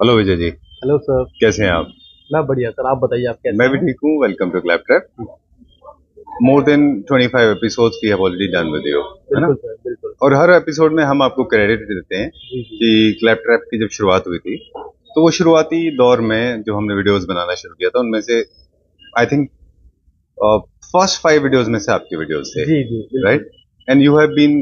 Hello Vijay ji. Hello sir. कैसे हैं आप? मैं बढ़िया सर, आप बताइए आप कैसे मैं भी हैं? ठीक हूँ। Welcome to Claptrap. More than 25 episodes we have already done with you, है ना? बिल्कुल सर, बिल्कुल। और हर एपिसोड में हम आपको क्रेडिट देते हैं जी जी। कि क्लैपट्रैप की जब शुरुआत हुई थी तो वो शुरुआती दौर में जो हमने वीडियोस बनाना शुरू किया था उनमें से आई थिंक फर्स्ट 5 वीडियोस में से आपकी वीडियोस थे, जी जी बिल्कुल। Right? And you have been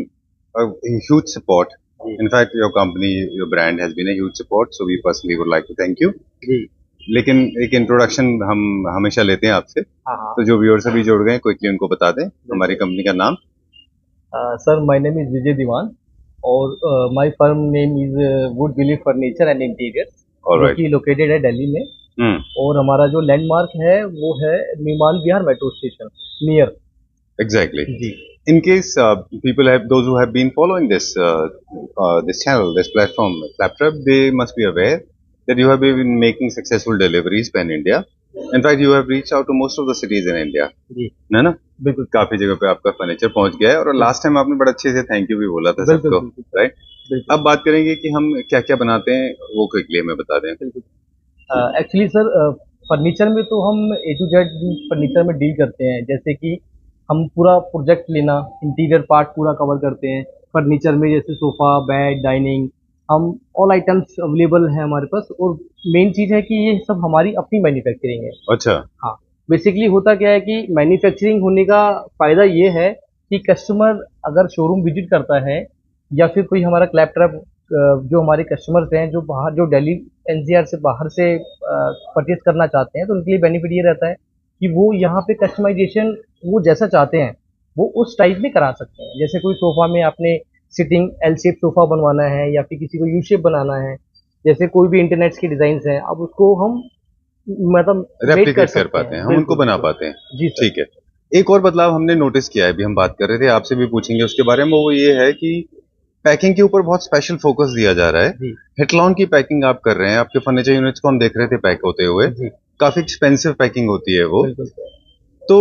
huge support. जी In fact, your company, your brand has been a huge support, so we personally would like to thank you. जी। लेकिन एक इंट्रोडक्शन हम हमेशा लेते हैं आपसे, हाँ हाँ। तो जो व्यूअर्स अभी जुड़ गए हैं क्विकली उनको बता दें हमारी बिल्कुल। कंपनी का नाम। Sir, my name is Vijay Diwan और my firm name is wood willy furniture and interior, जो ऑलराइट। कि लोकेटेड है दिल्ली में। हम्म। और हमारा जो लैंडमार्क है वो है Nirman Vihar metro station near. Exactly. जी In case people have those who have been following this channel, this platform, Claptrap, they must be aware that you have been making successful deliveries pan India. In fact, you have reached out to most of the cities in India, जी। है ना? बिल्कुल sir. काफी जगह पे आपका furniture पहुंच गया है और लास्ट टाइम आपने बड़ा अच्छे से थैंक यू भी बोला था बिल्कुल सबको, बिल्कुल सर। राइट? बिल्कुल अब बात करेंगे कि हम क्या क्या बनाते हैं, वो क्विकली हमें बता दें। बिल्कुल। एक्चुअली सर, फर्नीचर में तो हम ए टू जेड फर्नीचर में डील करते हैं। जैसे कि हम पूरा प्रोजेक्ट लेना, इंटीरियर पार्ट पूरा कवर करते हैं फर्नीचर में, जैसे सोफा, बेड, डाइनिंग। हम ऑल आइटम्स अवेलेबल हैं हमारे पास। और मेन चीज़ है कि ये सब हमारी अपनी मैन्युफैक्चरिंग है। अच्छा। हाँ। बेसिकली होता क्या है कि मैन्युफैक्चरिंग होने का फ़ायदा ये है कि कस्टमर अगर शोरूम विजिट करता है या फिर कोई हमारा क्लैपट्रैप, जो हमारे कस्टमर्स हैं जो बाहर, जो दिल्ली एनसीआर से बाहर से परचेज करना चाहते हैं, तो उनके लिए बेनिफिट ये रहता है कि वो यहाँ पे कस्टमाइजेशन वो जैसा चाहते हैं वो उस टाइप में करा सकते हैं। जैसे कोई सोफा में आपने सिटिंग एल शेप सोफा बनवाना है या फिर किसी को यू शेप बनाना है, जैसे कोई भी इंटरनेट की डिजाइन है, अब उसको हम मतलब मेक कर रेप्लिकेट कर सकते पाते हैं, हैं। हम उनको बिल्कुल बना बिल्कुल। पाते हैं। जी सर। ठीक है। एक और बदलाव हमने नोटिस किया है, अभी हम बात कर रहे थे, आपसे भी पूछेंगे उसके बारे में, वो ये है कि पैकिंग के ऊपर बहुत स्पेशल फोकस दिया जा रहा है। जी हिटलॉन की पैकिंग आप कर रहे हैं, आपके फर्नीचर यूनिट्स को हम देख रहे थे पैक होते हुए। जी काफी एक्सपेंसिव पैकिंग होती है वो। बिल्कुल सर। तो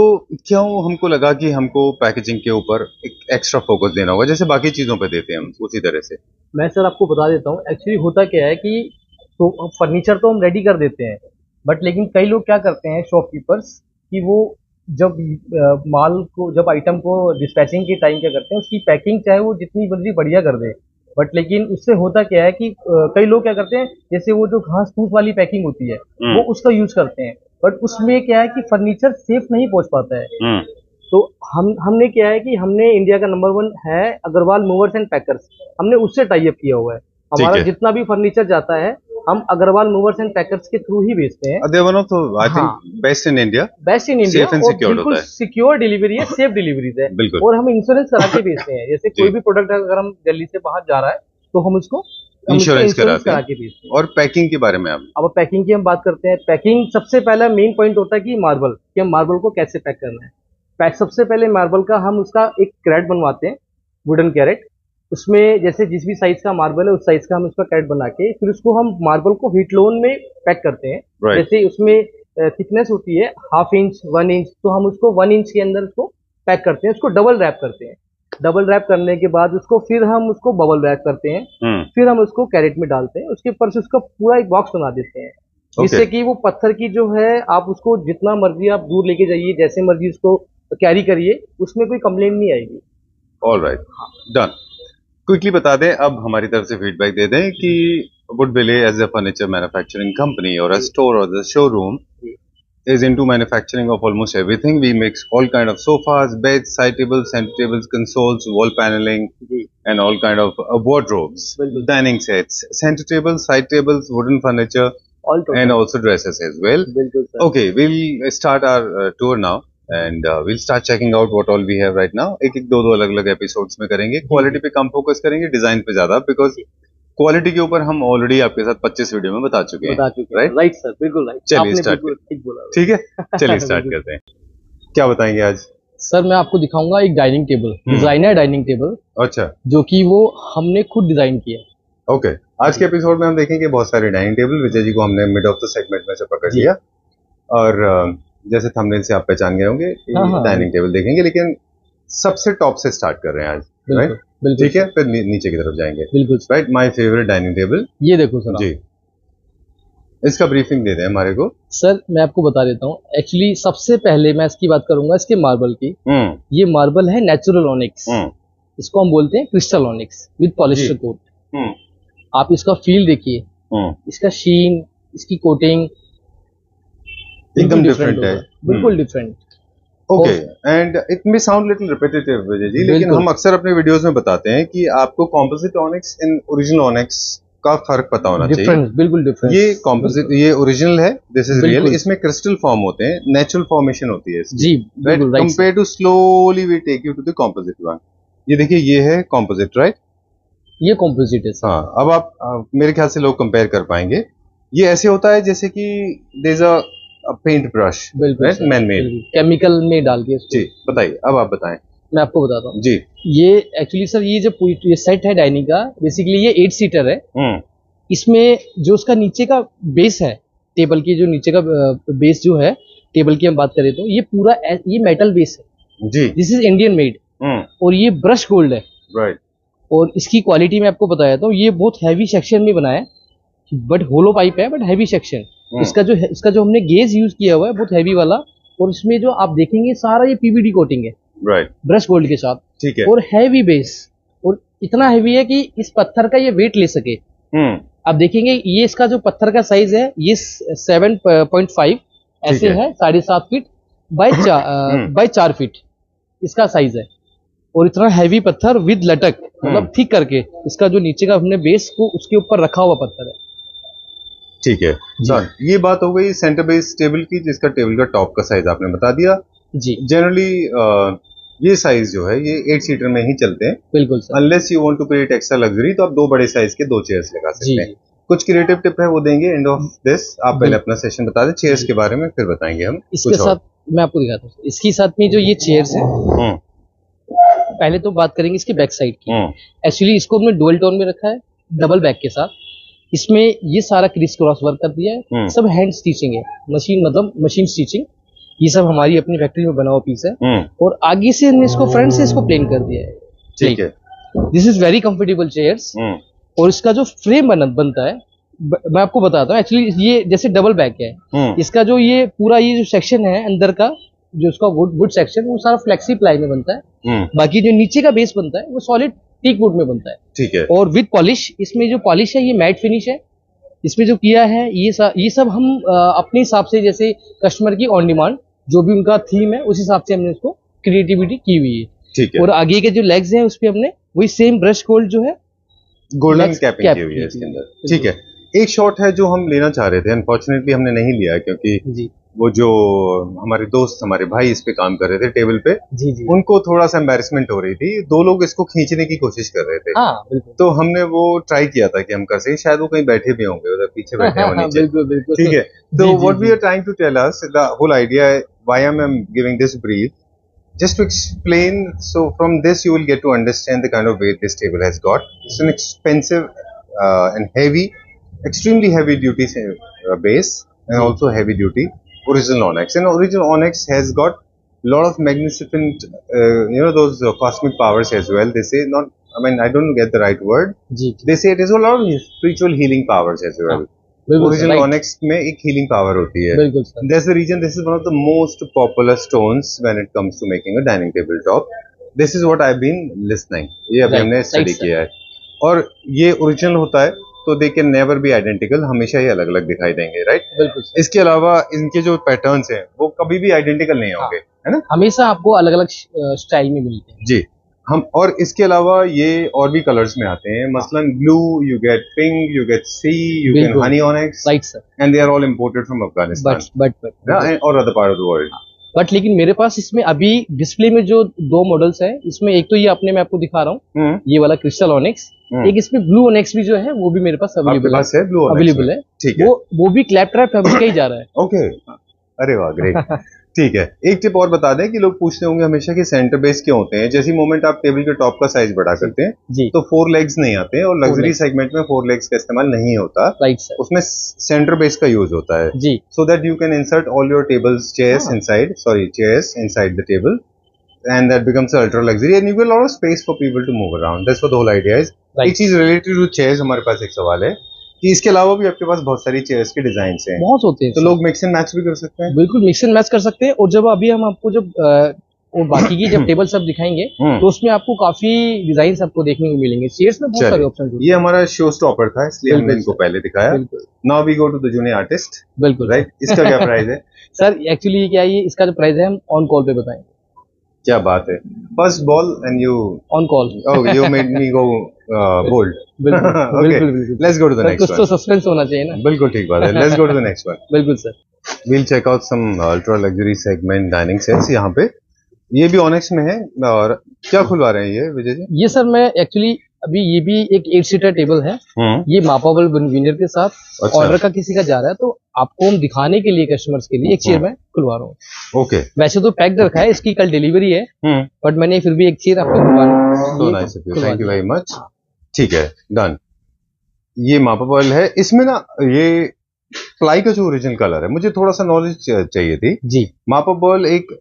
क्यों हमको लगा कि हमको पैकेजिंग के ऊपर एक एक्स्ट्रा फोकस देना होगा, जैसे बाकी चीजों पे देते हैं हम उसी तरह से। मैं सर आपको बता देता हूँ, एक्चुअली होता क्या है कि तो फर्नीचर तो हम रेडी कर देते हैं, बट लेकिन कई लोग क्या करते हैं शॉपकीपर्स, कि वो जब माल को, जब आइटम को डिस्पैचिंग के टाइम क्या करते हैं, उसकी पैकिंग चाहे वो जितनी बड़ी बढ़िया कर दे, बट लेकिन उससे होता क्या है कि कई लोग क्या करते हैं, जैसे वो जो घास फूस वाली पैकिंग होती है वो उसका यूज करते हैं, बट उसमें क्या है कि फर्नीचर सेफ नहीं पहुंच पाता है। हम्म। तो हमने क्या है कि हमने इंडिया का नंबर 1 है अग्रवाल मूवर्स एंड पैकर्स, हमने उससे टाई अप किया हुआ है। ठीक हमारा है। जितना भी फर्नीचर जाता है हम अग्रवाल मूवर्स एंड पैकर्स के थ्रू ही बेचते हैं। दे वन ऑफ आई हाँ, think best in India. Best in India, safe and और सिक्योर्ड बिल्कुल होता है। सिक्योर डिलीवरी है, सेफ डिलीवरीज है। बिल्कुल। और हम इंश्योरेंस करा के बेचते हैं। जैसे कोई जी। भी प्रोडक्ट अगर हम दिल्ली से बाहर जा रहा है तो हम इसका इंश्योरेंस इंश्योरेंस कराते करा हैं। के बेचते हैं। और पैकिंग के बारे में आप? अब पैकिंग की हम बात करते हैं। पैकिंग सबसे पहला मेन पॉइंट होता है कि मार्बल, कि हम मार्बल को कैसे पैक करना है। सबसे पहले मार्बल का हम उसका एक कैरेट बनवाते हैं, वुडन कैरेट। उसमें जैसे जिस भी साइज का मार्बल है उस साइज का हम उसका कैरेट बना के फिर उसको हम मार्बल को हीट लोन में पैक करते हैं। राइट। जैसे उसमें थिकनेस होती है 1/2 इंच 1 इंच, तो हम उसको 1 इंच के अंदर उसको पैक करते हैं, उसको डबल रैप करते हैं। डबल रैप करने के बाद उसको फिर हम उसको बबल रैप करते हैं, फिर हम उसको कैरेट में डालते हैं, उसके ऊपर से उसका पूरा एक बॉक्स बना देते हैं, जिससे कि वो पत्थर की जो है, आप उसको जितना मर्जी आप दूर लेके जाइए, जैसे मर्जी उसको कैरी करिए, उसमें कोई कंप्लेंट नहीं आएगी। Alright, done. क्विकली बता दें, अब हमारी तरफ से फीडबैक दे दें कि Woodville as a furniture manufacturing company और अ स्टोर और the showroom is into manufacturing of almost everything. We make all kind of sofas, beds, side tables, center tables, consoles, wall paneling, and all kind of wardrobes, बिल्कुल dining sets, center tables, side tables, wooden furniture, all and total. also dresses as well. बिल्कुल sir. Okay, we'll start our tour now. And we'll start checking out what all we have right now. एक एक दो अलग अलग episodes में करेंगे। Quality पे कम focus करेंगे, डिजाइन पे ज्यादा, बिकॉज क्वालिटी के ऊपर हम ऑलरेडी आपके साथ 25 वीडियो में बता चुके हैं। राइट राइट सर, बिल्कुल राइट। चलिए आपने स्टार्ट बिल्कुल ठीक बोला। ठीक है, चलिए स्टार्ट बिल्कुल। करते हैं। क्या बताएंगे आज? सर, मैं आपको दिखाऊंगा एक dining table, designer dining table, अच्छा। जो कि वो हमने खुद डिजाइन किया है। ओके। आज के एपिसोड में हम देखेंगे बहुत सारे डाइनिंग टेबल। विजय जी को हमने मिड ऑफ द सेगमेंट में से पकड़ लिया और जैसे थंबनेल से आप पहचान गए होंगे, डाइनिंग टेबल देखेंगे, लेकिन सबसे टॉप से स्टार्ट कर रहे हैं आज। राइट, ठीक है, फिर नीचे की तरफ जाएंगे। बिल्कुल right, my favourite dining table. ये देखो सर जी। इसका ब्रीफिंग दे दें हमारे को। सर मैं आपको बता देता हूँ, एक्चुअली सबसे पहले मैं इसकी बात करूंगा इसके मार्बल की। ये मार्बल है नेचुरल ऑनिक्स, इसको हम बोलते हैं crystal onyx with polyester coat. आप इसका फील देखिए, इसका शीन, इसकी कोटिंग एकदम डिफरेंट है, बिल्कुल different. Okay, and it may sound little repetitive Vijay ji, लेकिन हम अक्सर अपने वीडियोस में बताते हैं कि आपको composite onyx in original onyx का फर्क पता होना चाहिए। बिल्कुल डिफरेंट। ये कॉम्पोजिट, ये ओरिजिनल है, दिस इज रियल। इसमें क्रिस्टल फॉर्म होते हैं, नेचुरल फॉर्मेशन होती है जी, right, compare to slowly we take you to the composite one. ये देखिए, ये है कॉम्पोजिट राइट, ये कॉम्पोजिट है। हाँ, अब आप मेरे ख्याल से लोग कंपेयर कर पाएंगे। ये ऐसे होता है जैसे कि there is a paint brush, right, man made, chemical में डाल के। जी बताइए, अब आप बताएं। मैं आपको बताता हूँ जी। ये एक्चुअली सर, ये जो ये सेट है डाइनिंग का, बेसिकली ये 8 सीटर है। इसमें जो उसका नीचे का बेस है, टेबल की जो नीचे का बेस जो है टेबल की हम बात करें तो ये पूरा ये मेटल बेस है जी, दिस इज इंडियन मेड, और ये ब्रश गोल्ड है राइट। और इसकी क्वालिटी मैं आपको बताया तो ये बहुत हैवी सेक्शन में बना है, बट होलो पाइप है बट हैवी सेक्शन। इसका जो हमने गेज यूज किया हुआ है बहुत हैवी वाला, और इसमें जो आप देखेंगे सारा ये पीवीडी कोटिंग है, राइट, ब्रश गोल्ड के साथ, ठीक है, और हैवी बेस, और इतना हैवी है कि इस पत्थर का ये वेट ले सके। आप देखेंगे ये इसका जो पत्थर का साइज है ये 7.5 ऐसे है, 7.5 फीट बाय 4 फीट इसका साइज है, और इतना हैवी पत्थर विद लटक, मतलब ठीक करके इसका जो नीचे का हमने बेस को उसके ऊपर रखा हुआ पत्थर है। ठीक है सर, ये बात हो गई सेंटर बेस टेबल की, जिसका टेबल का टॉप का साइज आपने बता दिया जी। जनरली ये साइज जो है ये 8 सीटर में ही चलते हैं, बिल्कुल sir, unless you want to create extra luxury तो आप 2 बड़े साइज के 2 चेयर्स लगा सकते हैं। कुछ क्रिएटिव टिप है वो देंगे एंड ऑफ दिस, आप पहले अपना सेशन बता दें चेयर्स के बारे में, फिर बताएंगे हम इसके साथ। मैं आपको दिखाता हूँ इसके साथ में जो ये चेयर्स है, पहले तो बात करेंगे इसके बैक साइड की। एक्चुअली इसको हमने डुअल टोन में रखा है, डबल बैक के साथ। इसमें ये सारा क्रिस क्रॉस वर्क कर दिया है, सब हैंड स्टिचिंग है, मशीन मतलब मशीन स्टिचिंग, ये सब हमारी अपनी फैक्ट्री में बना हुआ पीस है। और आगे से हमने इसको फ्रंट से इसको प्लेन कर दिया है, ठीक है। This is very comfortable chairs. और इसका जो फ्रेम बनता है मैं आपको बताता हूँ, एक्चुअली ये जैसे डबल बैक है, इसका जो ये पूरा ये जो सेक्शन है अंदर का, जो उसका वुड सेक्शन, वो सारा फ्लेक्सी प्लाई में बनता है। बाकी जो नीचे का बेस बनता है वो सॉलिड टीक वुड में बनता है, ठीक है। और विद पॉलिश, इसमें जो पॉलिश है ये मैट फिनिश है। इसमें जो किया है ये सब हम अपने हिसाब से, जैसे कस्टमर की ऑन डिमांड जो भी उनका थीम है उस हिसाब से हमने उसको क्रिएटिविटी की हुई है, ठीक है। और आगे के जो लेग्स हैं उस पे हमने वही सेम ब्रश गोल्ड जो है गोल्डन कैपिंग की हुई है इसके अंदर, ठीक है। एक शॉट है जो हम लेना चाह रहे थे, अनफॉर्चुनेटली हमने नहीं लिया क्योंकि वो जो हमारे दोस्त, हमारे भाई इस पे काम कर रहे थे टेबल पे, जी। उनको थोड़ा सा एम्बैरेसमेंट हो रही थी, 2 लोग इसको खींचने की कोशिश कर रहे थे। तो हमने वो ट्राई किया था कि हम कर सकें, शायद वो कहीं बैठे भी होंगे उधर पीछे बैठे हों नीचे, ठीक है। तो what we are trying to tell us, the whole idea why I am giving this brief, just to explain, so from this you will get to understand the kind of weight this table has got. It's an expensive and heavy, extremely heavy duty base, and also heavy duty original onyx. And original onyx has got lot of magnificent those cosmic powers as well. They say, not, I mean, I don't get the right word, they say it has a lot of spiritual healing powers as well. Original onyx में एक healing power होती है, बिल्कुल sir. That's the reason this is one of the most popular stones when it comes to making a dining table top. This is what I have been listening, ये अभी हमने study किया है। और ये ओरिजिनल होता है तो they can never be identical, हमेशा ही अलग अलग दिखाई देंगे, राइट, बिल्कुल। इसके अलावा इनके जो पैटर्न्स हैं वो कभी भी आइडेंटिकल नहीं होंगे, है ना, हमेशा आपको अलग अलग स्टाइल में मिलते हैं जी। हम और इसके अलावा ये और भी कलर्स में आते हैं, मसलन blue, you get pink, you get sea, you can honey onyx, right sir, and they are all imported from Afghanistan और other part of the world. But लेकिन मेरे पास इसमें अभी डिस्प्ले में जो 2 मॉडल्स हैं, इसमें एक तो ये अपने मैं आपको दिखा रहा हूँ, ये वाला क्रिस्टल ऑनिक्स, एक इसमें ब्लू ऑनिक्स भी जो है वो भी मेरे पास अवेलेबल है, ठीक है। वो भी क्लैप ट्रैप फैब्रिक का ही जा रहा है, ओके, अरे वाह, ग्रेट। ठीक है, एक टिप और बता दें कि लोग पूछते होंगे हमेशा कि सेंटर बेस क्यों होते हैं। जैसे मोमेंट आप टेबल के टॉप का साइज बढ़ा करते हैं जी, तो 4 लेग्स नहीं आते हैं, और लग्जरी सेगमेंट में 4 लेग्स का इस्तेमाल नहीं होता, राइट सर, उसमें सेंटर बेस का यूज होता है जी, so that you can insert all your tables chairs inside the table, and that becomes ultra luxury and you get a lot of space for people to move around. That's what the whole idea is. एक चीज related to chairs, हमारे पास एक सवाल है कि इसके अलावा भी आपके पास बहुत सारी चेयर्स के डिजाइन हैं, बहुत होते हैं तो sir। लोग मिक्स एंड मैच भी कर सकते हैं। बिल्कुल मिक्स एंड मैच कर सकते हैं। और जब अभी हम आपको जब और बाकी की जब टेबल सब दिखाएंगे तो उसमें आपको काफी डिजाइन आपको देखने को मिलेंगे। चेयर्स में बहुत सारे चलिए, ऑप्शन ये हमारा शो स्टॉपर था, इसलिए हमने बिल्कुल इनको सर। पहले दिखाया। बिल्कुल now we go to the junior artist, बिल्कुल राइट? इसका क्या प्राइस है? सर एक्चुअली क्या है, ये इसका जो प्राइस है हम ऑन कॉल पे बताएं। क्या बात है, first ball and you on call oh you made me go bold. बिल्कुल Okay, बिल्कुल बिल्कुल let's go to the sir, next कुछ तो one. सस्पेंस होना चाहिए ना। बिल्कुल ठीक बात है, let's go to the next one. बिल्कुल sir. We'll check out some ultra luxury segment dining sets यहाँ पे। ये भी ऑनेक्स में है, और क्या खुलवा रहे हैं ये विजय जी? ये सर मैं एक्चुअली अभी ये भी एक 8 सीटर टेबल है। ये मापाबल विनर के साथ अच्छा। ऑर्डर का किसी का जा रहा है, तो आपको हम दिखाने के लिए कस्टमर्स के लिए एक चेयर में खुलवा रहा हूँ। ओके, वैसे तो पैक्ड रखा है, इसकी कल डिलीवरी है, बट मैंने फिर भी एक चेयर आपको so nice of you, thank you very much. ठीक है, डन। ये मापाबल है, इसमें ना ये प्लाई का जो ओरिजिनल कलर है, मुझे थोड़ा सा नॉलेज चाहिए थी जी। मापाबल एक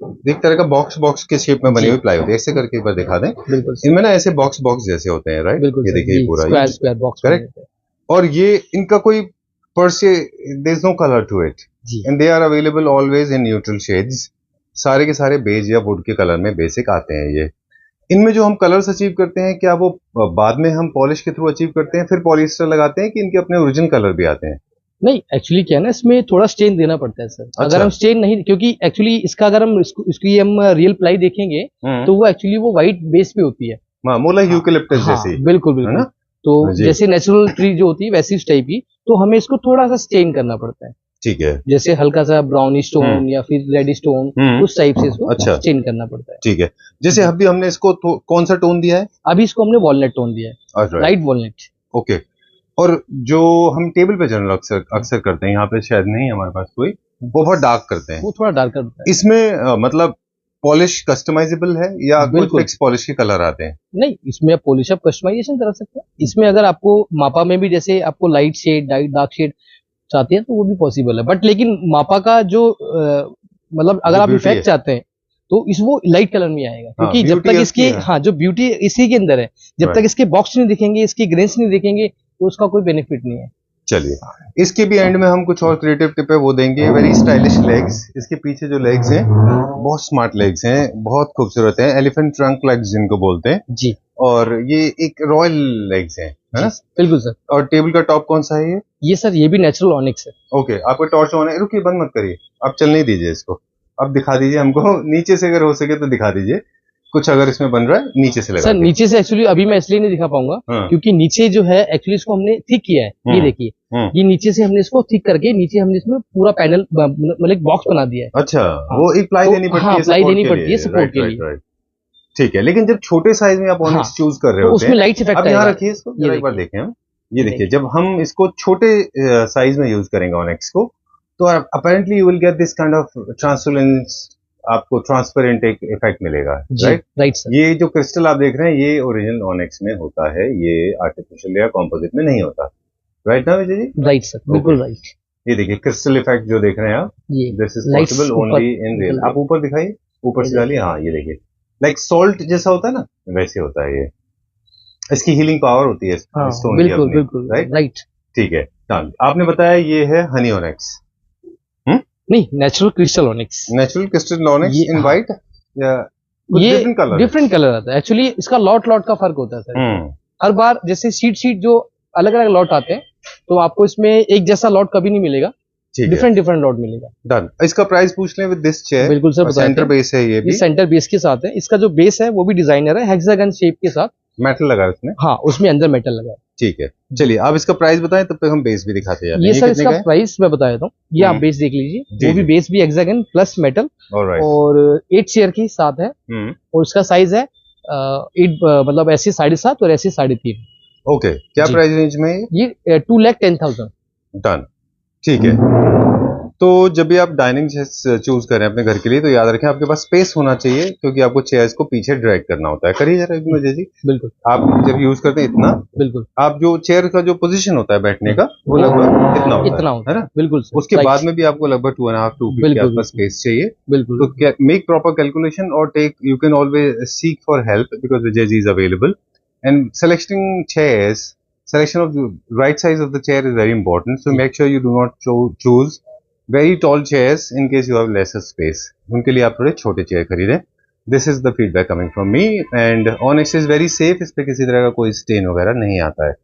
तरह का बॉक्स के शेप में बनी हुई प्लाई होती है, ऐसे करके एक बार दिखा दें। बिल्कुल इनमें ना ऐसे बॉक्स जैसे होते हैं, राइट? बिल्कुल ये देखिए पूरा स्क्वायर बॉक्स करेक्ट। और ये इनका कोई पर से there is no colour to it, and they are available always in neutral shades. सारे के सारे बेज या वुड के कलर में बेसिक आते हैं ये। इनमें जो हम कलर्स अचीव करते हैं, क्या वो बाद में हम पॉलिश के थ्रू अचीव करते हैं, फिर पॉलिस्टर लगाते हैं, कि इनके अपने ओरिजिनल कलर भी आते हैं? नहीं, एक्चुअली क्या है ना, इसमें थोड़ा स्टेन देना पड़ता है सर। अच्छा। अगर हम स्टेन नहीं, क्योंकि एक्चुअली इसका अगर हम इसकी हम रियल प्लाई देखेंगे तो वो एक्चुअली वो व्हाइट बेस पे होती है, मोला यूकेलिप्टस जैसी। बिल्कुल बिल्कुल। तो जैसे नेचुरल ट्री जो होती है वैसी इस टाइप की, तो हमें इसको थोड़ा सा स्टेन करना पड़ता है। ठीक है, जैसे हल्का सा ब्राउन स्टोन या फिर रेड स्टोन, उस टाइप से इसको स्टेन करना पड़ता है। ठीक है, जैसे अभी हमने इसको कौन सा टोन दिया है? अभी इसको हमने वॉलनट टोन दिया है, लाइट वॉलनट। ओके। और जो हम टेबल पे जनरल अक्सर करते हैं, यहाँ पे शायद नहीं हमारे पास कोई, वो बहुत डार्क करते हैं। वो थोड़ा डार्क करता है। इसमें मतलब पॉलिश कस्टमाइजेबल है या कोई फिक्स पॉलिश के कलर आते हैं? नहीं, इसमें आप पॉलिश आप कस्टमाइजेशन करा सकते हैं। इसमें अगर आपको मापा में भी जैसे आपको लाइट शेड डार्क शेड चाहते हैं तो वो भी पॉसिबल है, बट लेकिन मापा का जो मतलब अगर आप इफेक्ट चाहते हैं तो इस वो लाइट कलर में आएगा, क्योंकि जब तक इसकी जो ब्यूटी इसी के अंदर है, जब तक इसके बॉक्स नहीं दिखेंगे, इसकी ग्रेन्स नहीं दिखेंगे, तो उसका कोई बेनिफिट नहीं है। चलिए, इसके भी एंड में हम कुछ और क्रिएटिव टिप है वो देंगे। वेरी स्टाइलिश लेग्स, इसके पीछे जो लेग्स हैं बहुत स्मार्ट लेग्स हैं, बहुत खूबसूरत हैं, एलिफेंट ट्रंक लेग्स जिनको बोलते हैं जी। और ये एक रॉयल लेग्स हैं, है ना? बिल्कुल सर। और टेबल का टॉप कौन सा है ये सर ये भी नेचुरल ऑनिक्स है। ओके, आपका टॉर्च ऑन है, रुकिए बंद मत करिए, आप चलने दीजिए इसको, अब दिखा दीजिए हमको नीचे से, अगर हो सके तो दिखा दीजिए कुछ अगर इसमें बन रहा है नीचे से लगा। सर नीचे से एक्चुअली अभी मैं इसलिए नहीं दिखा पाऊंगा क्योंकि नीचे जो है एक्चुअली इसको हमने थिक किया है। ये देखिए, ये नीचे से हमने इसको थिक करके नीचे हमने इसमें पूरा पैनल मतलब एक बॉक्स बना दिया है। अच्छा, वो एक प्लाई देनी पड़ती है, प्लाई देनी पड़ती है सपोर्ट के लिए। ठीक है, लेकिन जब छोटे साइज में आप ऑनिक्स चूज कर रहे होते हैं, उसमें लाइट इफेक्ट अब यहाँ रखिए इसको एक बार देखें हम। ये देखिए, जब हम इसको छोटे साइज में यूज करेंगे ऑनिक्स को, तो apparently you will get this kind of transparence, आपको ट्रांसपेरेंट एक इफेक्ट मिलेगा, राइट सर। ये जो क्रिस्टल आप देख रहे हैं ये ओरिजिनल ऑनिक्स में होता है, ये आर्टिफिशियल या कॉम्पोजिट में नहीं होता, राइट ना विजय जी? राइट सर, बिल्कुल राइट। ये देखिए क्रिस्टल इफेक्ट जो देख रहे हैं आप, this is possible only in real. आप ऊपर दिखाइए, ऊपर से डालिए, हाँ ये देखिए, लाइक सॉल्ट जैसा होता है ना, वैसे होता है ये। इसकी हीलिंग पावर होती है स्टोन की, बिल्कुल बिल्कुल राइट। ठीक है, आपने बताया ये है हनी ऑनिक्स, नहीं natural crystal onyx. Natural crystal onyx in white या ये डिफरेंट कलर आता है। एक्चुअली इसका लॉट का फर्क होता है सर। हर बार जैसे सीट जो अलग अलग लॉट आते हैं, तो आपको इसमें एक जैसा लॉट कभी नहीं मिलेगा, डिफरेंट लॉट मिलेगा। डन। इसका प्राइस पूछ लें विद दिस चेयर? बिल्कुल सर, सेंटर बेस है, ये भी सेंटर बेस के साथ है। इसका जो बेस है वो भी डिजाइनर है, हेक्सागन शेप के साथ। मेटल लगा है उसमें? हाँ, उसमें अंदर मेटल लगा है। ठीक है, चलिए आप इसका प्राइस बताएं, तब तक हम बेस भी दिखाते हैं। ये सर इसका प्राइस मैं बता देता हूँ, ये आप बेस देख लीजिए, वो भी बेस भी हेक्सागन प्लस मेटल और 8 चेयर के साथ है, और उसका साइज है 8 मतलब ऐसे 7.5 और ऐसे 3.5। ओके, क्या प्राइस रेंज में ये 2,10,000। डन, ठीक है। तो जब भी आप डाइनिंग चूज करें अपने घर के लिए, तो याद रखें आपके पास स्पेस होना चाहिए, क्योंकि आपको चेयर्स को पीछे ड्रैग करना होता है। करिए जरा विजय जी। बिल्कुल। आप जब यूज करते हैं इतना, बिल्कुल, आप जो चेयर का जो पोजीशन होता है बैठने का, वो लगभग इतना होता है ना? बिल्कुल। उसके बाद में भी आपको लगभग 2.5-2 फीट के आसपास स्पेस चाहिए। बिल्कुल। तो मेक प्रॉपर कैलकुलेशन और take, you can always seek for help because Vijay ji is available and selecting chairs selection of the right size of the chair is very important. So make sure you do not choose very tall chairs in case you have lesser space. उनके लिए आप थोड़े छोटे chair खरीदें. This is the feedback coming from me and Onyx is very safe. इस पे किसी तरह का कोई स्टेन वगैरह नहीं आता है.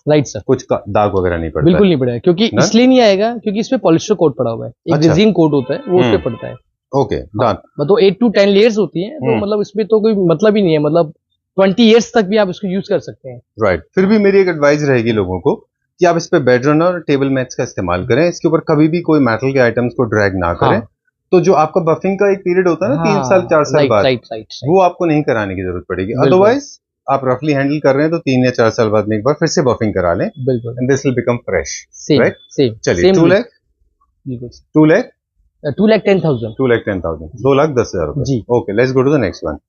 Right sir. कुछ दाग वगैरह नहीं पड़ता. बिल्कुल नहीं पड़ेगा, क्योंकि इसलिए नहीं आएगा क्योंकि इस पे पॉलिस्टर कोट पड़ा हुआ है. एक रेजिन कोट होता है वो उस पे पड़ता है. Okay done. मतलब 8 to 10 लेयर्स होती हैं, तो मतलब इसमें तो कोई मतलब ही नहीं है. मतलब 20 इयर्स तक भी आप इसको यूज कर सकते हैं. राइट. फिर भी मेरी एक एडवाइस रहेगी लोगों को कि आप इस पे बेड रनर और टेबल मैट्स का इस्तेमाल करें. इसके ऊपर कभी भी कोई मेटल के आइटम्स को ड्रैग ना करें. तो जो आपका बफिंग का एक पीरियड होता है ना 3 साल 4 साल बाद, वो आपको नहीं कराने की जरूरत पड़ेगी. अदरवाइज आप रफली हैंडल कर रहे हैं तो 3 या 4 साल बाद में एक बार फिर से बफिंग करा लें. बिल्कुल. And this will become fresh. Right. Same. चलिए 2 लाख 2,10,000. 2,10,000. 2,10,000 रुपए. जी. Okay, let's go to the next one.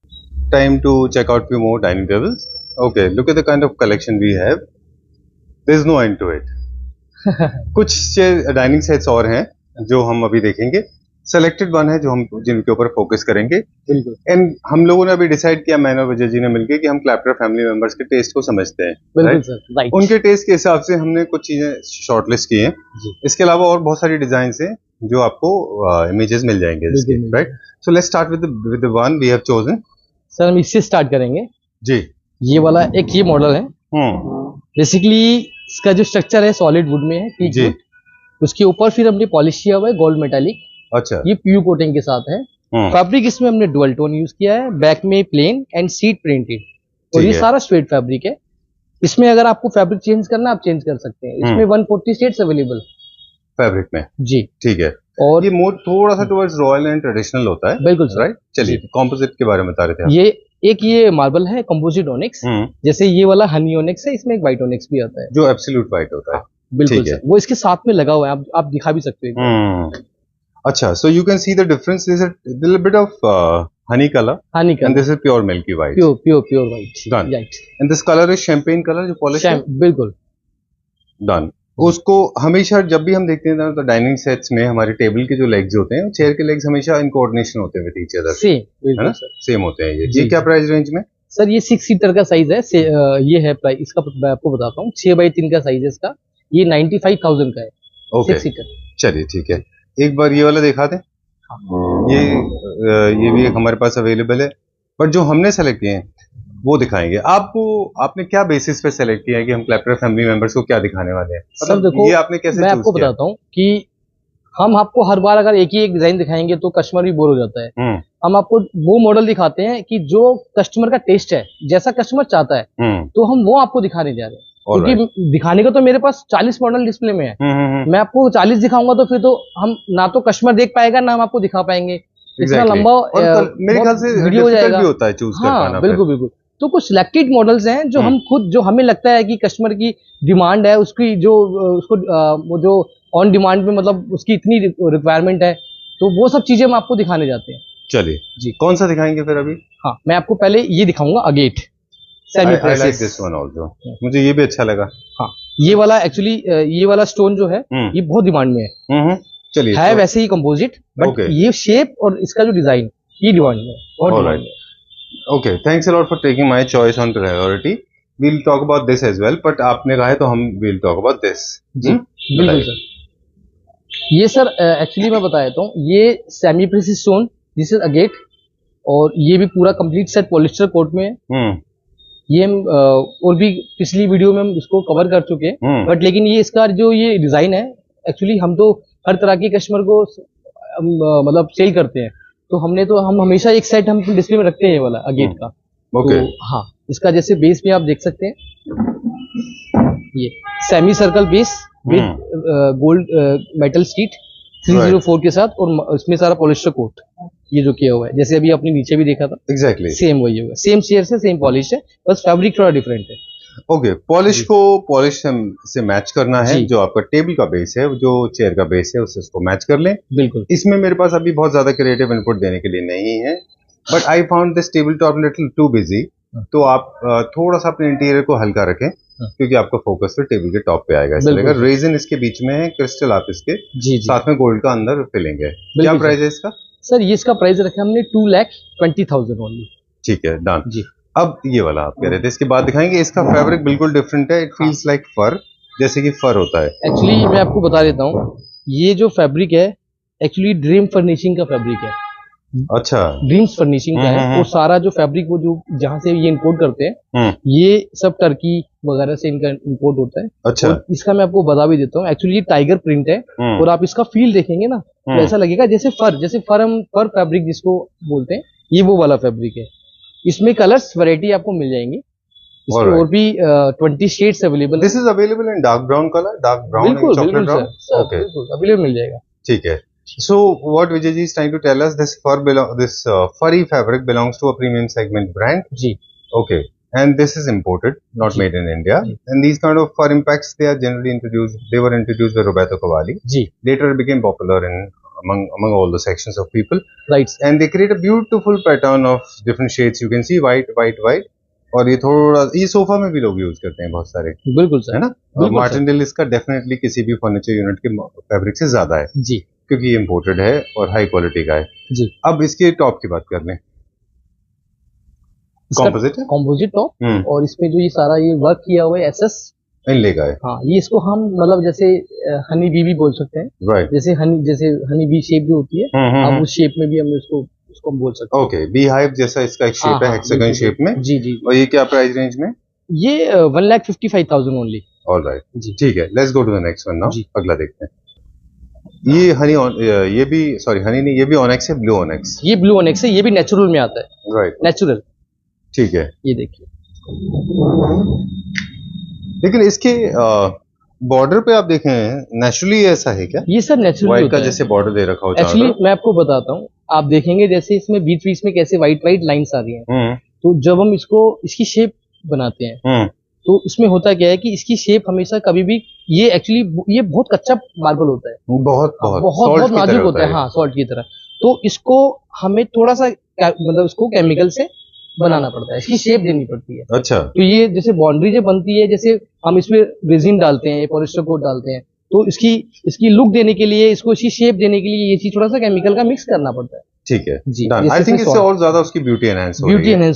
Time to check out few more dining tables. Okay, look at the kind of collection we have. There's no end to it. कुछ dining sets और हैं जो हम अभी देखेंगे. Selected one है जो हम जिनके ऊपर फोकस करेंगे. बिल्कुल. एंड हम लोगों ने अभी डिसाइड किया, मैंने और विजय जी ने मिलकर, कि हम क्लैप्टर फैमिली मेंबर्स के टेस्ट को समझते हैं. बिल्कुल सर. राइट. उनके टेस्ट के हिसाब से हमने कुछ चीजें शॉर्टलिस्ट की हैं. इसके अलावा और बहुत सारी डिजाइन हैं जो आपको इमेजेस मिल जाएंगे इसके. Right. So let's start with the one we have chosen. Sir हम इससे स्टार्ट करेंगे जी. ये वाला एक ये मॉडल है. बेसिकली इसका जो स्ट्रक्चर है सॉलिड वुड में है जी. उसके ऊपर फिर हमने पॉलिश किया हुआ है गोल्ड मेटालिक. अच्छा. ये प्यू कोटिंग के साथ है. फैब्रिक इसमें हमने डुअल टोन यूज किया है. बैक में प्लेन एंड सीट प्रिंटेड. और ये सारा स्ट्रेट फैब्रिक है. इसमें अगर आपको फैब्रिक चेंज करना आप चेंज कर सकते हैं. इसमें 140 शेड्स अवेलेबल फैब्रिक में जी. ठीक है. और ये मोड थोड़ा सा टुवर्ड्स रॉयल एंड ट्रेडिशनल होता है. बिल्कुल राइट. चलिए कंपोजिट के बारे में बता रहे थे आप. ये मार्बल है कंपोजिट ओनिक्स. जैसे ये वाला हनी ओनिक्स है, इसमें एक व्हाइट ओनिक्स भी आता है जो एब्सोल्यूट व्हाइट होता है. बिल्कुल सर. वो इसके साथ में लगा हुआ है, आप दिखा भी सकते हैं. अच्छा. So you can see the difference. Is a little bit of honey color and this is pure milky white. Pure white. Done. Right. And this color is champagne color जो polish है. बिल्कुल. Done. उसको हमेशा जब भी हम देखते हैं तो डाइनिंग सेट्स में हमारे टेबल के जो लेग्स होते हैं, चेयर के लेग्स हमेशा इन कोऑर्डिनेशन होते हैं विद ईच अदर. सेम है ना. सेम होते हैं. ये क्या प्राइस रेंज में? सर ये 6 सीटर का साइज है. ये है प्राइस इसका, मैं आपको बताता हूँ. 6x3 का साइज है इसका. ये 95,000 का है. ओके. 6 सीटर. चलिए ठीक है. एक बार ये वाला दिखा दें. ये भी एक हमारे पास अवेलेबल है, बट जो हमने सेलेक्ट किए हैं वो दिखाएंगे आपको. आपने क्या बेसिस पे सेलेक्ट किया है कि हम क्लैप्टर फैमिली मेंबर्स को क्या दिखाने वाले हैं? सर देखो, ये आपने कैसे, मैं आपको बताता हूँ कि हम आपको हर बार अगर एक ही एक डिजाइन दिखाएंगे तो कस्टमर भी बोर हो जाता है. हम आपको वो मॉडल दिखाते हैं कि जो कस्टमर का टेस्ट है, जैसा कस्टमर चाहता है, तो हम वो आपको दिखाने जा रहे हैं. क्योंकि दिखाने का तो मेरे पास 40 मॉडल डिस्प्ले में है. मैं आपको 40 दिखाऊंगा तो फिर तो हम ना तो कस्टमर देख पाएगा ना हम आपको दिखा पाएंगे. इतना लंबा मेरे ख्याल से वीडियो हो जाएगा. भी होता है चूज कर पाना. बिल्कुल बिल्कुल. तो कुछ सिलेक्टेड मॉडल्स हैं जो हम खुद, जो हमें लगता है कि कस्टमर की डिमांड है, उसकी जो उसको वो जो ऑन डिमांड में मतलब उसकी इतनी रिक्वायरमेंट है, तो वो सब चीजें हम आपको दिखाने जाते हैं. चलिए जी. कौन सा दिखाएंगे फिर अभी? हाँ, मैं आपको पहले ये दिखाऊंगा agate semi precious. This one also, मुझे ये भी अच्छा लगा. हाँ, ये वाला एक्चुअली ये वाला स्टोन जो है ये बहुत डिमांड में है. चलिए, है वैसे ही कंपोजिट, बट ये शेप और इसका जो डिजाइन ये डिमांड में है, बहुत डिमांड में. Okay, thanks a lot for taking my choice on priority. We'll talk about this as well, but आपने कहा है तो हम we'll talk about this. जी, बिल्कुल सर. ये सर एक्चुअली मैं बता देता हूँ, ये semi precious stone, this is agate, और ये भी पूरा कंप्लीट सेट पॉलिस्टर कोट में है. ये हम और भी पिछली वीडियो में हम इसको कवर कर चुके हैं, बट लेकिन ये इसका जो ये डिजाइन है, एक्चुअली हम तो हर तरह के कस्टमर को मतलब सेल करते हैं, तो हम हमेशा एक सेट हम डिस्प्ले में रखते हैं ये वाला अगेट का. ओके. तो हाँ, इसका जैसे बेस भी आप देख सकते हैं, ये semi circle base with gold metal steel 304 के साथ, और इसमें सारा पॉलिस्टर कोट ये जो किया हुआ है, जैसे अभी आपने नीचे भी देखा था. एग्जैक्टली सेम वही होगा. सेम चेयर से सेम पॉलिश है, बस फैब्रिक थोड़ा डिफरेंट है. ओके. पॉलिश को पॉलिश से मैच करना है. जो आपका टेबल का बेस है, जो चेयर का बेस है, उससे उसको मैच कर लें. बिल्कुल. इसमें मेरे पास अभी बहुत ज्यादा क्रिएटिव इनपुट देने के लिए नहीं है, but I found this table top little too busy. तो आप थोड़ा सा अपने इंटीरियर को हल्का रखें, क्योंकि आपका फोकस तो टेबल के टॉप पे आएगा. इसलिए रेजिन इसके बीच में है, क्रिस्टल आप इसके साथ में गोल्ड का अंदर फिलेंगे. क्या प्राइस है इसका? सर ये इसका प्राइस रखा हमने 2,20,000 ओनली. ठीक है, डन जी. अब ये वाला आप कह रहे थे, इसके बाद दिखाएंगे। इसका फैब्रिक बिल्कुल डिफरेंट है, इट फील्स लाइक फर, जैसे कि फर होता है। एक्चुअली मैं आपको बता देता हूँ, ये जो फैब्रिक है एक्चुअली ड्रीम फर्निशिंग का फैब्रिक है। अच्छा। ड्रीम्स फर्निशिंग का है। वो सारा जो फैब्रिक वो जो जहाँ से ये इंपोर्ट करते हैं, ये सब टर्की वगैरह से इनका इंपोर्ट होता है। अच्छा। और इसका मैं आपको बता भी देता हूँ, एक्चुअली ये टाइगर प्रिंट है। और आप इसका फील देखेंगे ना तो ऐसा लगेगा जैसे फर हम फर फैब्रिक जिसको बोलते हैं, ये वो वाला फैब्रिक है। इसमें कलर्स वैरायटी आपको मिल जाएंगी, इसमें और भी 20 shades available. This is available in dark brown colour, dark brown, बिल्कुल चॉकलेट बिल्कुल ब्राउन। सर, ओके, बिल्कुल अवेलेबल मिल जाएगा। ठीक है। So what Vijay ji is trying to tell us, this furry fabric belongs to a premium segment brand. Ji. Okay, and this is imported, not made in India. And these kind of fur impacts, they are generally introduced. They were introduced by Roberto Cavalli. Ji. Later, it became popular in among all the sections of people. Right. And they create a beautiful pattern of different shades. You can see white, white, white. और ये थोड़ा, ये sofa में भी लोग use करते हैं बहुत सारे। बिल्कुल सर, है ना। मार्टिनडेल इसका डेफिनेटली किसी भी फर्नीचर यूनिट के फैब्रिक से ज्यादा है जी, क्योंकि ये इम्पोर्टेड है और हाई क्वालिटी का है जी। अब इसके टॉप की बात कर लें। कॉम्पोजिट है, कॉम्पोजिट टॉप। और इसमें जो ये सारा ये वर्क किया हुआ है एसएस इनले का है। हाँ, ये इसको हम मतलब जैसे हनी बी भी बोल सकते हैं। राइट। जैसे हनी बी शेप जो होती है, अब उस शेप में भी हम उसको हम बोल सकते हैं। ओके, बी हाइव जैसा इसका एक शेप है, हेक्सागन शेप में। जी जी। और ये क्या प्राइस रेंज में? ये 1,55,000 ओनली। ऑलराइट जी, ठीक है। Let's go to the next one now. अगला देखते हैं। ये हनी, ये भी सॉरी हनी नहीं, ये भी ऑनेक्स है, ब्लू ऑनेक्स। ये ब्लू ऑनेक्स है, ये भी नेचुरल में आता है। Right, natural. ठीक है। ये देखिए, लेकिन इसके बॉर्डर पे आप देखें नेचुरली ऐसा है क्या? ये सब नेचुरल व्हाइट का जैसे बॉर्डर दे रखा हो। एक्चुअली मैं आपको बताता हूँ, आप देखेंगे जैसे इसमें बीच बीच में कैसे व्हाइट व्हाइट लाइंस आ रही हैं। तो जब हम इसकी शेप बनाते हैं तो इसमें होता क्या है कि इसकी शेप हमेशा कभी भी, ये एक्चुअली ये बहुत कच्चा मार्बल होता है, बहुत बहुत बहुत, बहुत नाजुक होता है। हाँ, सॉल्ट की तरह। तो इसको हमें थोड़ा सा मतलब इसको केमिकल से बनाना पड़ता है, इसकी शेप देनी पड़ती है। अच्छा। तो ये जैसे बाउंड्री जब बनती है, जैसे हम इसमें रेजिन डालते हैं, पॉलिस्टर कोट डालते हैं, तो इसकी लुक देने के लिए, इसको इसकी शेप देने के लिए ये चीज थोड़ा सा केमिकल का मिक्स करना पड़ता है। ठीक है जी। आई थिंक इससे और ज्यादा उसकी ब्यूटी एनहांस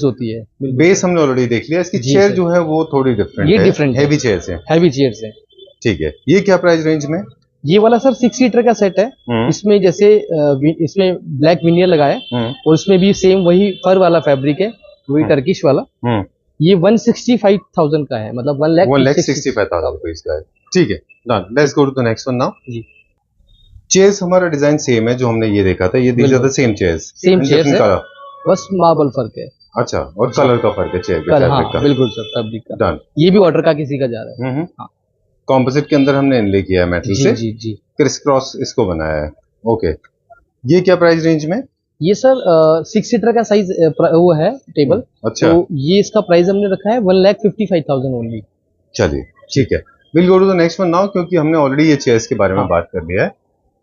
होती है। बेस हमने ऑलरेडी देख लिया। इसकी चेयर जो है वो थोड़ी डिफरेंट है, डिफरेंट हेवी चेयर्स है। हेवी चेयर्स है। ठीक है। ये क्या प्राइस रेंज में? ये वाला सर 6 सीटर का सेट है। इसमें जैसे इसमें ब्लैक विनियर लगा है और इसमें भी सेम वही फर वाला फैब्रिक है, वही टर्किश वाला। ये 165,000 का है, मतलब 1,65,000 रुपीज का है। ठीक है, done. Let's go to the next one now. जी। चेयर्स हमारा डिजाइन सेम है जो हमने ये देखा था, ये these are the same chairs. Same chairs है, बस मार्बल फर्क है। अच्छा, और कलर का फर्क है चेयर के फैब्रिक का। बिल्कुल सर, फैब्रिक का। डन। ये भी ऑर्डर का किसी का जा रहा है। कॉम्पोजिट के अंदर हमने इनले किया है मेटल से। जी जी। क्रिस क्रॉस इसको बनाया है। ओके, ये क्या प्राइस रेंज में? ये सर 6 सीटर का साइज वो है टेबल। अच्छा। तो ये इसका प्राइस हमने रखा है 1,55,000 ओनली। चलिए, ठीक है। Will go to the next one now, क्योंकि हमने ऑलरेडी ये चेयर्स के बारे में बात कर लिया है।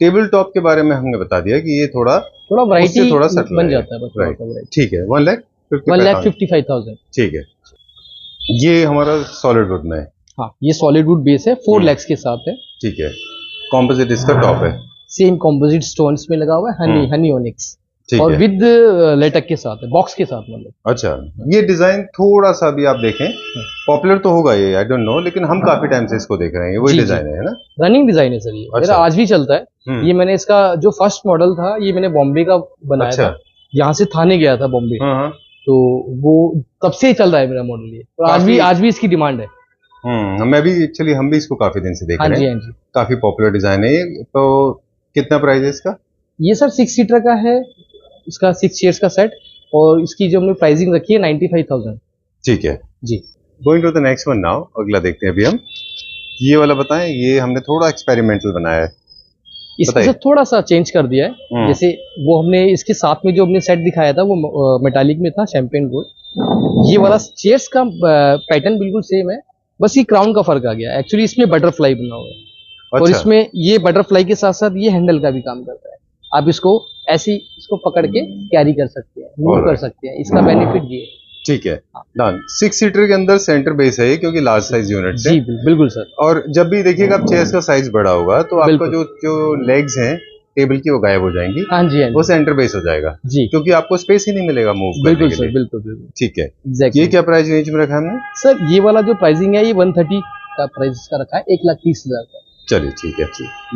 टेबल टॉप के बारे में हमने बता दिया कि ये थोड़ा वैरायटी थोड़ा बन जाता है। ठीक है। 1,55,000। ठीक है। ये हमारा सॉलिड वुड में है। हाँ, ये सॉलिड वुड बेस है, 4 लेग्स के साथ है। ठीक है। कॉम्पोजिट इसका टॉप है, सेम कॉम्पोजिट स्टोन्स में लगा हुआ है, हनी ओनिक्स, और विद लेटक के साथ है, बॉक्स के साथ मतलब। अच्छा, ये डिजाइन थोड़ा सा भी आप देखें पॉपुलर तो होगा ये, आई डोंट नो, लेकिन हम काफी टाइम से इसको देख रहे हैं। वही डिजाइन है ना? रनिंग डिजाइन है सर ये। मेरा आज भी चलता है। ये मैंने इसका जो फर्स्ट मॉडल था, ये मैंने बॉम्बे का बनाया था, यहाँ से थाने गया था बॉम्बे। तो वो तब से ही चल रहा है मेरा मॉडल ये, और आज भी इसकी डिमांड है। मैं भी एक्चुअली हम भी इसको काफी दिन से देख रहे हैं। काफी पॉपुलर डिजाइन है ये। तो कितना प्राइस है इसका? ये सर 6 सीटर का है, इसका 6 चेयर्स का सेट, और इसकी जो हमने प्राइसिंग रखी है 95,000। ठीक है जी। Going to the next one now. अगला देखते हैं अभी हम। ये वाला बताएं, ये हमने थोड़ा एक्सपेरिमेंटल बनाया है, इसको थोड़ा सा चेंज कर दिया है। जैसे वो हमने इसके साथ में जो हमने सेट दिखाया था वो मेटालिक में था, शैंपेन गोल्ड। ये वाला चेयर्स का पैटर्न बिल्कुल सेम है, बस ये क्राउन का फर्क आ गया। एक्चुअली इसमें बटरफ्लाई बना हुआ है। और इसमें ये बटरफ्लाई के साथ साथ ये हैंडल का भी काम करता है। आप इसको ऐसे इसको पकड़ के कैरी कर सकते हैं, मूव कर सकते हैं, इसका बेनिफिट ये है। ठीक है, डन। 6 सीटर के अंदर सेंटर बेस है क्योंकि लार्ज साइज यूनिट है। जी बिल्कुल सर। और जब भी देखिएगा आप चेयर्स का साइज बड़ा होगा तो आपका जो लेग्स हैं टेबल की वो गायब हो जाएंगी, हाँ जी, हाँ वो जी सेंटर बेस हो जाएगा, जी, क्योंकि आपको स्पेस ही नहीं मिलेगा मूव करने बिल्कुल के सर, लिए। बिल्कुल बिल्कुल ठीक है, एग्जैक्टली। ये क्या प्राइस रेंज में रखा हमने? सर ये वाला जो प्राइसिंग है ये 130 का प्राइस इसका रखा है, 1,30,000 का। चलिए ठीक है,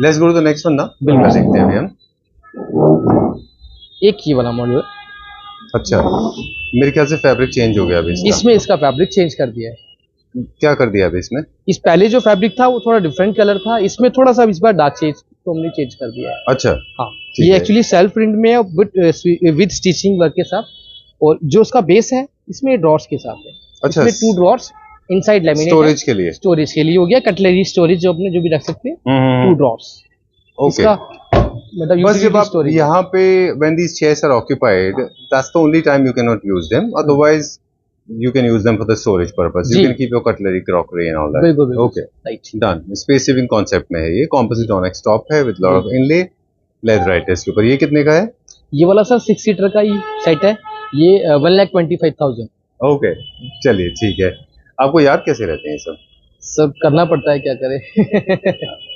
let's go to the next one ना। बिल्कुल। देखते हैं अभी हम। एक ही वाला मॉडल, अच्छा, मेरे ख्याल से फैब्रिक चेंज हो गया अभी इसका। इसमें इसका फैब्रिक चेंज कर दिया है। क्या कर दिया अभी इसमें? इस पहले जो फैब्रिक था वो थोड़ा डिफरेंट कलर था, इसमें थोड़ा सा इस बार डार्क चेंज तो हमने चेंज कर दिया है। अच्छा, हाँ, ठीक ये है। एक्चुअली सेल्फ प्रिंट में है विद स्टिचिंग वर्क के साथ, और जो उसका बेस है इसमें ड्रॉर्स के साथ है। अच्छा, इसमें 2 ड्रॉर्स इनसाइड लैमिनेट स्टोरेज के लिए। स्टोरेज के लिए हो गया, कटलरी स्टोरेज जो अपने जो भी रख सकते हैं, 2 ड्रॉर्स। ओके, इसका मतलब बस जब यूटिलिटी आप स्टोरेज। यहाँ पे when these chairs are occupied, that's the only time you cannot use them. Otherwise, you can use them for the storage purpose. You ji. can keep your cutlery, crockery and all that. बिल्कुल बिल्कुल Okay, right. done. Space saving concept में है ये, composite onyx top है with lot of inlay, leatherite इसके ऊपर। ये कितने का है? ये वाला सर 6 सीटर का ही सेट है, ये 1,25,000। ओके, चलिए ठीक है। आपको याद कैसे रहते हैं ये सब? सब करना पड़ता है, क्या करें।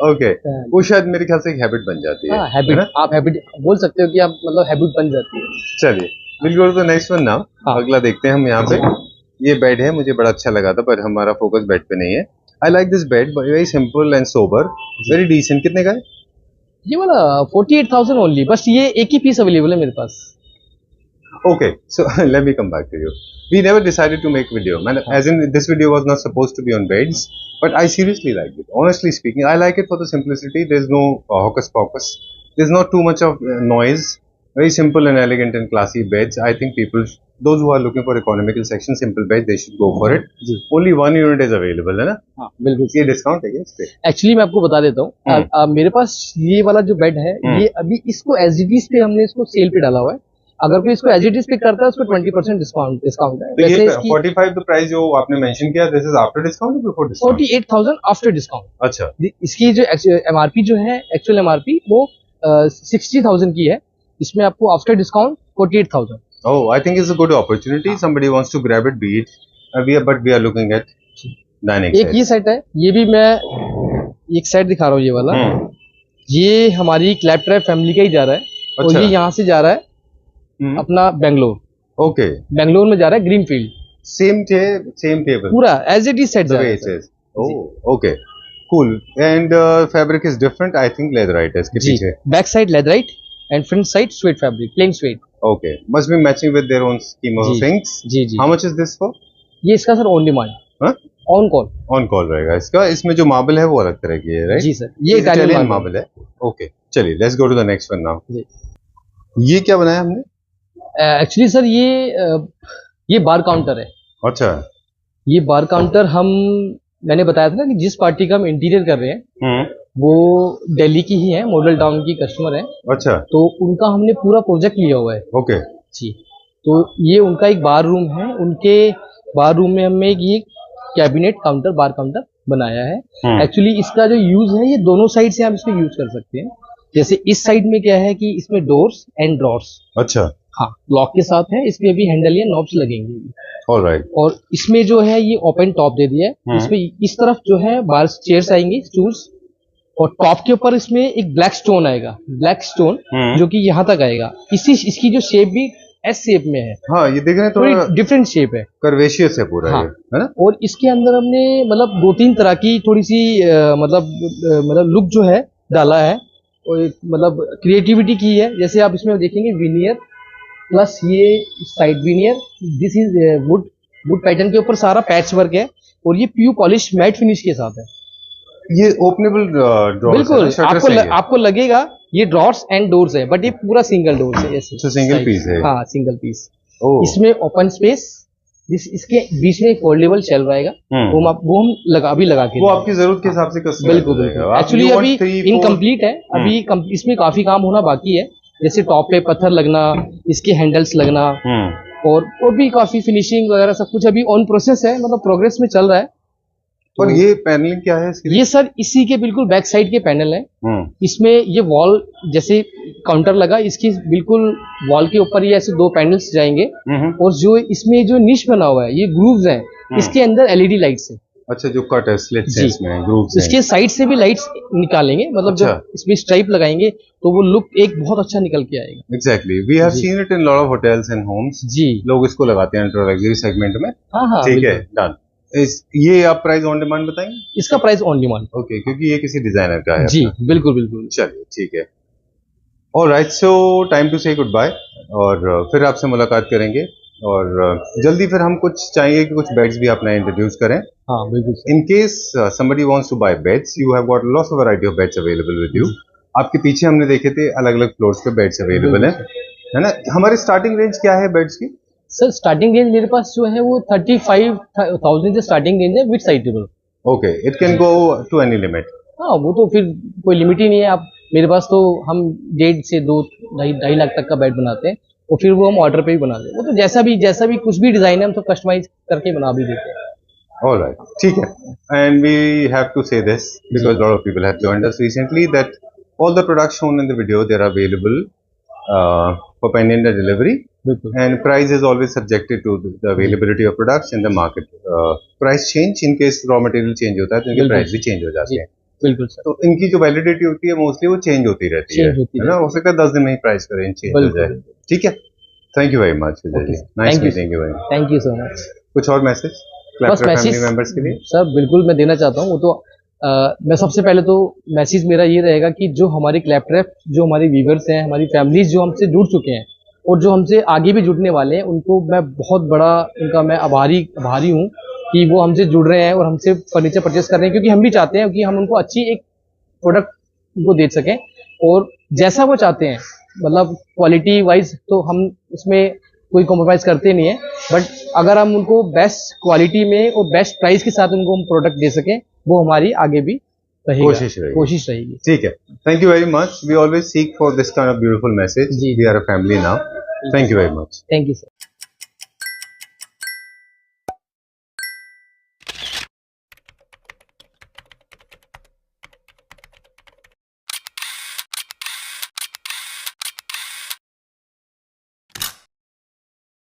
ओके, वो शायद मेरे ख्याल से एक हैबिट बन जाती है। हाँ, हैबिट, आप हैबिट बोल सकते हो कि आप मतलब हैबिट बन जाती है। चलिए, will go to the next one now. हाँ। अगला देखते हैं हम यहाँ पे। ये बेड है, मुझे बड़ा अच्छा लगा था, पर हमारा फोकस बेड पे नहीं है। I like this bed, very simple and sober, very decent. कितने का है? ये वाला 48,000 ओनली, बस ये एक ही पीस अवेलेबल है मेरे पास। Okay, so let me come back to you. We never decided to make video. Man, as in this video was not supposed to be on beds, but I seriously liked it. Honestly speaking, I like it for the simplicity. There's no hocus pocus. There's not too much of noise. Very simple and elegant and classy beds. I think people, those who are looking for economical section, simple bed, they should go for it. Ji. Only one unit is available, है ना? हाँ बिल्कुल। ये discount है क्या इस पे? Actually मैं आपको बता देता हूँ, मेरे पास ये वाला जो बेड है, ये अभी इसको एसडीडीज पे हमने इसको सेल पे डाला हुआ है। अगर कोई इसको एसडीडीज पे करता है उसको 20% डिस्काउंट है। तो ये 45 द प्राइस जो आपने मेंशन किया, दिस इज आफ्टर डिस्काउंट या बिफोर डिस्काउंट? 48,000 after discount. अच्छा, इसकी जो एमआरपी जो है, एक्चुअल एमआरपी वो 60,000 की है, इसमें आपको after discount 48,000। Oh, I think it's a good opportunity. Somebody wants to grab it, be it. But we are looking at dining एक ये सेट है, ये भी मैं एक सेट दिखा रहा हूँ, ये वाला। ये हमारी क्लैप ट्रैप फैमिली का ही जा रहा है। अच्छा। और ये यहाँ से जा रहा है अपना बेंगलोर। ओके, बेंगलोर में जा रहा है, ग्रीनफील्ड। सेम टेबल, पूरा एज इट इज सेट जा रहा है sir. Oh, okay, cool. And fabric is different. I think leatherite है इसके जी, पीछे। Back side leatherette and front side sweat fabric, plain sweat. Okay, must be matching with their own scheme of जी, things. जी जी। How much is this for? ये इसका sir on demand, हाँ? On call. On call रहेगा इसका। इसमें जो मार्बल है वो अलग तरह की है, राइट? जी सर, ये इटालियन मार्बल है। ओके, चलिए let's go to the next one now. जी। ये क्या बनाया हमने? एक्चुअली सर ये बार काउंटर है। अच्छा, ये बार काउंटर मैंने बताया था ना कि जिस पार्टी का हम इंटीरियर कर रहे हैं वो दिल्ली की ही है, मॉडल टाउन की कस्टमर है। अच्छा, तो उनका हमने पूरा प्रोजेक्ट लिया हुआ है। ओके जी, तो ये उनका एक बार रूम है, उनके बार रूम में हमने ये कैबिनेट काउंटर, बार काउंटर बनाया है। एक्चुअली इसका जो यूज है, ये दोनों साइड से आप इसको यूज कर सकते हैं। जैसे इस साइड में क्या है कि इसमें डोर्स एंड ड्रॉर्स, अच्छा, हाँ, लॉक के साथ है। इसमें भी हैंडल या नॉब्स लगेंगे। ऑलराइट। और इसमें जो है ये ओपन टॉप दे दिया है। इसमें इस तरफ जो है बार चेयर्स आएंगी, स्टूल्स, और टॉप के ऊपर इसमें एक ब्लैक स्टोन आएगा, ब्लैक स्टोन जो कि यहाँ तक आएगा। इसकी जो शेप भी एस शेप में है। हाँ, ये देख रहे हैं, थोड़ा डिफरेंट शेप है, कर्वेशियस है पूरा। हाँ, ये है ना? और इसके अंदर हमने मतलब 2-3 तरह की थोड़ी सी मतलब लुक जो है डाला है, और मतलब क्रिएटिविटी की है। जैसे आप इसमें देखेंगे विनियर प्लस ये side veneer, this is would pattern के ऊपर सारा पैच वर्क है, और ये प्यू पॉलिश मैट फिनिश के साथ है। ये ओपनेबल ड्रॉर्स बिल्कुल, आपको लगेगा ये ड्रॉर्स एंड डोर्स है, बट ये पूरा सिंगल डोर्स है। अच्छा, सिंगल पीस है। हाँ, सिंगल पीस। इसमें ओपन स्पेस, इसके बीच में फोल्डेबल शेल्फ आएगा, वो हम अभी लगा के, वो आपकी जरूरत के हिसाब से कस्टमाइज बिल्कुल। एक्चुअली अभी इनकम्प्लीट है, अभी इसमें काफी काम होना बाकी है। जैसे टॉप पे पत्थर लगना, इसके हैंडल्स लगना, और भी काफी फिनिशिंग वगैरह सब कुछ अभी ऑन प्रोसेस है, मतलब प्रोग्रेस में चल रहा है। और ये पैनलिंग क्या है इसकी? ये सर इसी के बिल्कुल बैक साइड के पैनल है। इसमें ये वॉल जैसे काउंटर लगा, इसकी बिल्कुल वॉल के ऊपर ये ऐसे 2 पैनल्स जाएंगे, और जो इसमें जो निश बना हुआ है, ये ग्रूव्स हैं, इसके अंदर एलईडी लाइट्स है। अच्छा, जो कट है, स्लिट्स हैं जी। इसमें, ग्रूव्स हैं। इसके साइड से भी लाइट्स निकालेंगे, मतलब अच्छा। जब इसमें स्ट्राइप लगाएंगे तो वो लुक एक बहुत अच्छा निकल के आएगा। एग्जैक्टली, वी हैव जी। Seen it in lot of hotels and homes. जी। लोग इसको लगाते हैं अल्ट्रा लग्जरी सेगमेंट में। हाँ हाँ ठीक है, बिल्कुल। डन। ये आप प्राइस ऑन डिमांड बताएंगे? इसका प्राइस ऑन डिमांड। ओके, क्योंकि ये किसी डिजाइनर का है जी अपना। बिल्कुल बिल्कुल। चलिए, ठीक है। ऑलराइट, सो टाइम टू से गुड बाय, और फिर आपसे मुलाकात करेंगे, और जल्दी फिर हम कुछ चाहेंगे कि कुछ बेड्स भी आप नए इंट्रोड्यूस करें। हाँ बिल्कुल sir. In case somebody wants to buy beds, you have got lots of variety of beds available with you. आपके पीछे हमने देखे थे अलग अलग फ्लोर्स पे बेड्स अवेलेबल हैं, है ना? हमारी स्टार्टिंग रेंज क्या है बेड्स की? सर स्टार्टिंग रेंज मेरे पास जो है वो 35,000 से स्टार्टिंग रेंज है with side table. Okay, it can go to any limit. हाँ वो तो फिर कोई लिमिट ही नहीं है। आप मेरे पास तो हम 1.5 से 2-2.5 लाख तक का बेड बनाते हैं, और फिर वो हम ऑर्डर पे ही बनाते हैं। वो तो जैसा भी कुछ भी डिजाइन है हम तो कस्टमाइज करके बना भी देते हैं। Alright, ठीक है. And we have to say this because a lot of people have joined us recently that all the products shown in the video, they are available for pan-India delivery, बिल्कुल and price is always subjected to the availability of products in the market. Price change in case raw material change होता है तो इनके बिल्कुल। price भी change हो जाते हैं। बिल्कुल सर। तो इनकी जो वैलिडिटी होती है मोस्टली वो चेंज होती रहती है, चेंज होती है ना? हो सकता है 10 दिन में ही प्राइस का रेंज चेंज हो बिल्कुल, जाए। बिल्कुल। ठीक है, thank you very much Vijay ji, nice thank you meeting you भाई। Thank you so much. कुछ और मैसेज बस क्लैप्टर मैसेज फैमिली मेंबर्स के लिए? सर बिल्कुल मैं देना चाहता हूँ। वो तो मैं सबसे पहले तो मैसेज मेरा ये रहेगा कि जो हमारे क्लैपट्रैप, जो हमारे व्यूवर्स हैं, हमारी फैमिलीज जो हमसे जुड़ चुके हैं और जो हमसे आगे भी जुड़ने वाले हैं, उनको मैं बहुत बड़ा उनका मैं आभारी हूँ कि वो हमसे जुड़ रहे हैं और हमसे फर्नीचर परचेस कर रहे हैं, क्योंकि हम भी चाहते हैं कि हम उनको अच्छी एक प्रोडक्ट उनको दे सकें, और जैसा वो चाहते हैं, मतलब क्वालिटी वाइज तो हम उसमें कोई कॉम्प्रोमाइज़ करते नहीं है, बट अगर हम उनको बेस्ट क्वालिटी में और बेस्ट प्राइस के साथ उनको हम प्रोडक्ट दे सकें, वो हमारी आगे भी रहेगा, कोशिश रहेगी। ठीक है, thank you very much. We always seek for this kind of beautiful message. जी। We are a family now. Thank you very much. Thank you sir.